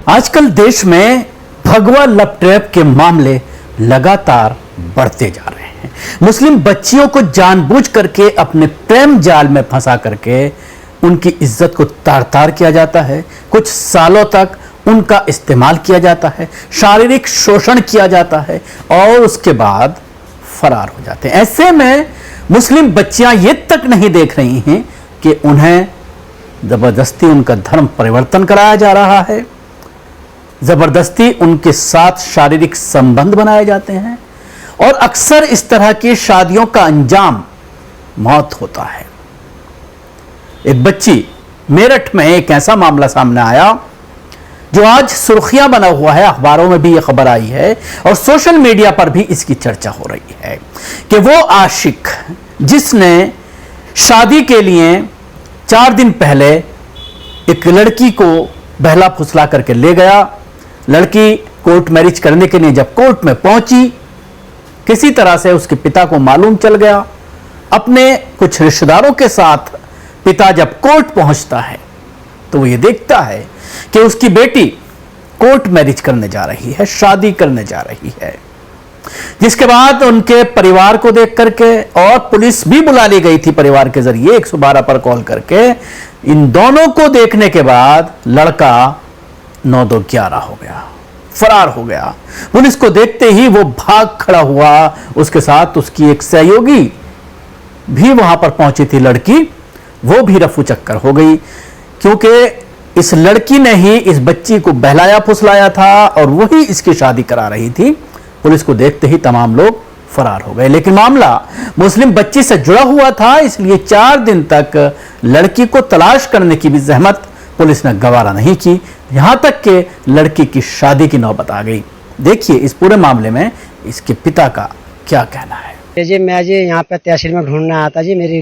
आजकल देश में भगवा लव ट्रैप के मामले लगातार बढ़ते जा रहे हैं। मुस्लिम बच्चियों को जानबूझ करके अपने प्रेम जाल में फंसा करके उनकी इज्जत को तार तार किया जाता है। कुछ सालों तक उनका इस्तेमाल किया जाता है, शारीरिक शोषण किया जाता है और उसके बाद फरार हो जाते हैं। ऐसे में मुस्लिम बच्चियां ये तक नहीं देख रही हैं कि उन्हें जबरदस्ती उनका धर्म परिवर्तन कराया जा रहा है, जबरदस्ती उनके साथ शारीरिक संबंध बनाए जाते हैं और अक्सर इस तरह की शादियों का अंजाम मौत होता है। एक बच्ची मेरठ में एक ऐसा मामला सामने आया जो आज सुर्खियां बना हुआ है, अखबारों में भी यह खबर आई है और सोशल मीडिया पर भी इसकी चर्चा हो रही है कि वो आशिक जिसने शादी के लिए 4 दिन पहले एक लड़की को बहला फुसला करके ले गया। लड़की कोर्ट मैरिज करने के लिए जब कोर्ट में पहुंची, किसी तरह से उसके पिता को मालूम चल गया। अपने कुछ रिश्तेदारों के साथ पिता जब कोर्ट पहुंचता है तो वो ये देखता है कि उसकी बेटी कोर्ट मैरिज करने जा रही है, शादी करने जा रही है। जिसके बाद उनके परिवार को देख करके और पुलिस भी बुला ली गई थी परिवार के जरिए 112 पर कॉल करके। इन दोनों को देखने के बाद लड़का 9-2-11 हो गया, फरार हो गया। पुलिस को देखते ही वो भाग खड़ा हुआ। उसके साथ उसकी एक सहयोगी भी वहां पर पहुंची थी लड़की, वो भी रफू चक्कर हो गई क्योंकि इस लड़की ने ही इस बच्ची को बहलाया फुसलाया था और वही इसकी शादी करा रही थी। पुलिस को देखते ही तमाम लोग फरार हो गए। लेकिन मामला मुस्लिम बच्ची से जुड़ा हुआ था, इसलिए 4 दिन तक लड़की को तलाश करने की भी जहमत पुलिस ने गवारा नहीं की, यहां तक कि लड़की की शादी की नौबत आ गई। देखिए इस पूरे मामले में इसके पिता का क्या कहना है। जी मैं जी यहाँ पे तहसील में ढूंढने आया था जी। मेरी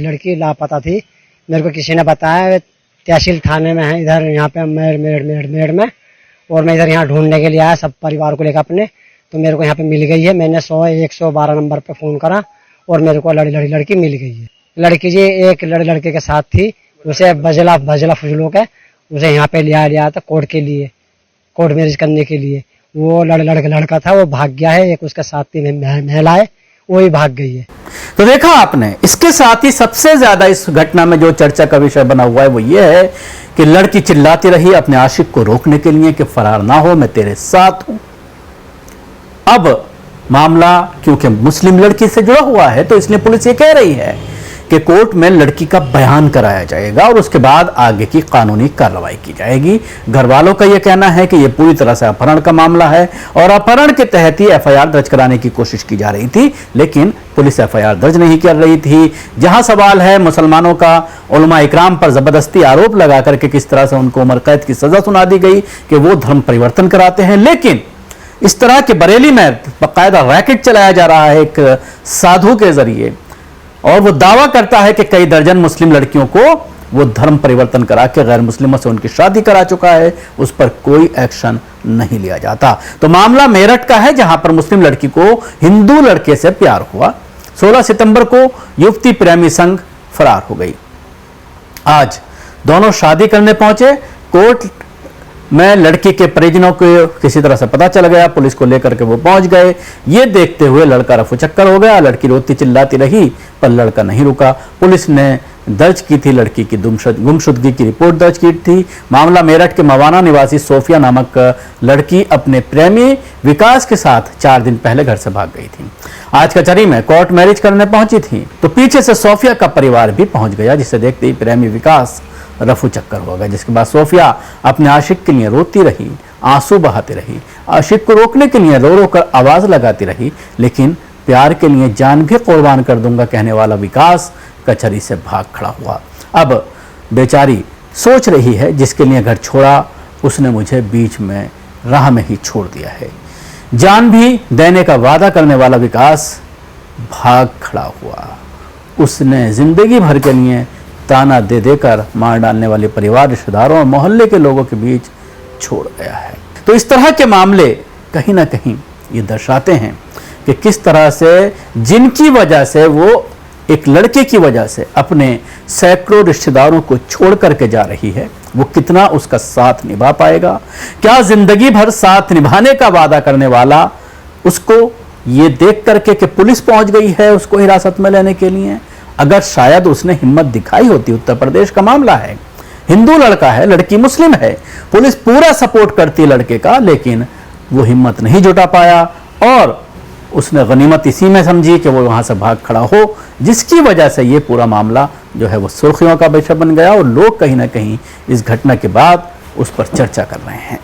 लड़की लापता थी, मेरे को किसी ने बताया तहसील थाने में है इधर यहाँ पे मेड़ में, और मैं इधर यहाँ ढूंढने के लिए आया सब परिवार को लेकर अपने। तो मेरे को यहाँ पे मिल गई है। मैंने 112 नंबर पे फोन करा और मेरे को लड़की मिल गई है। लड़की जी एक लड़के के साथ थी, उसे बजला फजलों के उसे यहाँ पे लिया था कोर्ट के लिए, कोर्ट मैरिज करने के लिए। वो लड़का था, वो भाग गया है। एक उसके साथ थी महिला है, वो ही भाग गई है। तो देखा आपने, इसके साथ ही सबसे ज्यादा इस घटना में जो चर्चा का विषय बना हुआ है वो ये है कि लड़की चिल्लाती रही अपने आशिक को रोकने के लिए कि फरार ना हो, मैं तेरे साथ हूं। अब मामला क्योंकि मुस्लिम लड़की से जुड़ा हुआ है तो इसलिए पुलिस ये कह रही है कि कोर्ट में लड़की का बयान कराया जाएगा और उसके बाद आगे की कानूनी कार्रवाई की जाएगी। घर वालों का यह कहना है कि यह पूरी तरह से अपहरण का मामला है और अपहरण के तहत ही एफआईआर दर्ज कराने की कोशिश की जा रही थी, लेकिन पुलिस एफआईआर दर्ज नहीं कर रही थी। जहां सवाल है मुसलमानों का, उलमा इकराम पर जबरदस्ती आरोप लगा करके किस तरह से उनको उम्र कैद की सजा सुना दी गई कि वो धर्म परिवर्तन कराते हैं। लेकिन इस तरह के बरेली में बाकायदा रैकेट चलाया जा रहा है एक साधु के जरिए और वो दावा करता है कि कई दर्जन मुस्लिम लड़कियों को वो धर्म परिवर्तन करा के गैर मुस्लिमों से उनकी शादी करा चुका है, उस पर कोई एक्शन नहीं लिया जाता। तो मामला मेरठ का है जहां पर मुस्लिम लड़की को हिंदू लड़के से प्यार हुआ। 16 सितंबर को युवती प्रेमी संग फरार हो गई। आज दोनों शादी करने पहुंचे। कोर्ट में लड़की के परिजनों को किसी तरह से पता चल गया, पुलिस को लेकर के वो पहुंच गए। ये देखते हुए लड़का रफू चक्कर हो गया। लड़की रोती चिल्लाती रही पर लड़का नहीं रुका। पुलिस ने दर्ज की थी लड़की की गुमशुदगी की रिपोर्ट दर्ज की थी। मामला मेरठ के मवाना निवासी सोफिया नामक लड़की अपने प्रेमी विकास के साथ 4 दिन पहले घर से भाग गई थी। आज कचहरी में कोर्ट मैरिज करने पहुंची थी तो पीछे से सोफिया का परिवार भी पहुंच गया, जिसे देखते ही प्रेमी विकास रफू चक्कर हो गया। जिसके बाद सोफिया अपने आशिक के लिए रोती रही, आंसू बहाती रही, आशिक को रोकने के लिए रो रो कर आवाज लगाती रही, लेकिन प्यार के लिए जान भी कुर्बान कर दूंगा कहने वाला विकास कचहरी से भाग खड़ा हुआ। अब बेचारी सोच रही है जिसके लिए घर छोड़ा उसने मुझे बीच में राह में ही छोड़ दिया है। जान भी देने का वादा करने वाला विकास भाग खड़ा हुआ। उसने जिंदगी भर के लिए ताना दे देकर मार डालने वाले परिवार, रिश्तेदारों और मोहल्ले के लोगों के बीच छोड़ गया है। तो इस तरह के मामले कहीं ना कहीं ये दर्शाते हैं कि किस तरह से जिनकी वजह से वो एक लड़के की वजह से अपने सैकड़ों रिश्तेदारों को छोड़ करके जा रही है, वो कितना उसका साथ निभा पाएगा? क्या जिंदगी भर साथ निभाने का वादा करने वाला उसको ये देख करके कि पुलिस पहुंच गई है उसको हिरासत में लेने के लिए, अगर शायद उसने हिम्मत दिखाई होती, उत्तर प्रदेश का मामला है, हिंदू लड़का है, लड़की मुस्लिम है, पुलिस पूरा सपोर्ट करती है लड़के का, लेकिन वो हिम्मत नहीं जुटा पाया और उसने गनीमत इसी में समझी कि वो वहां से भाग खड़ा हो, जिसकी वजह से ये पूरा मामला जो है वो सुर्खियों का विषय बन गया और लोग कहीं ना कहीं इस घटना के बाद उस पर चर्चा कर रहे हैं।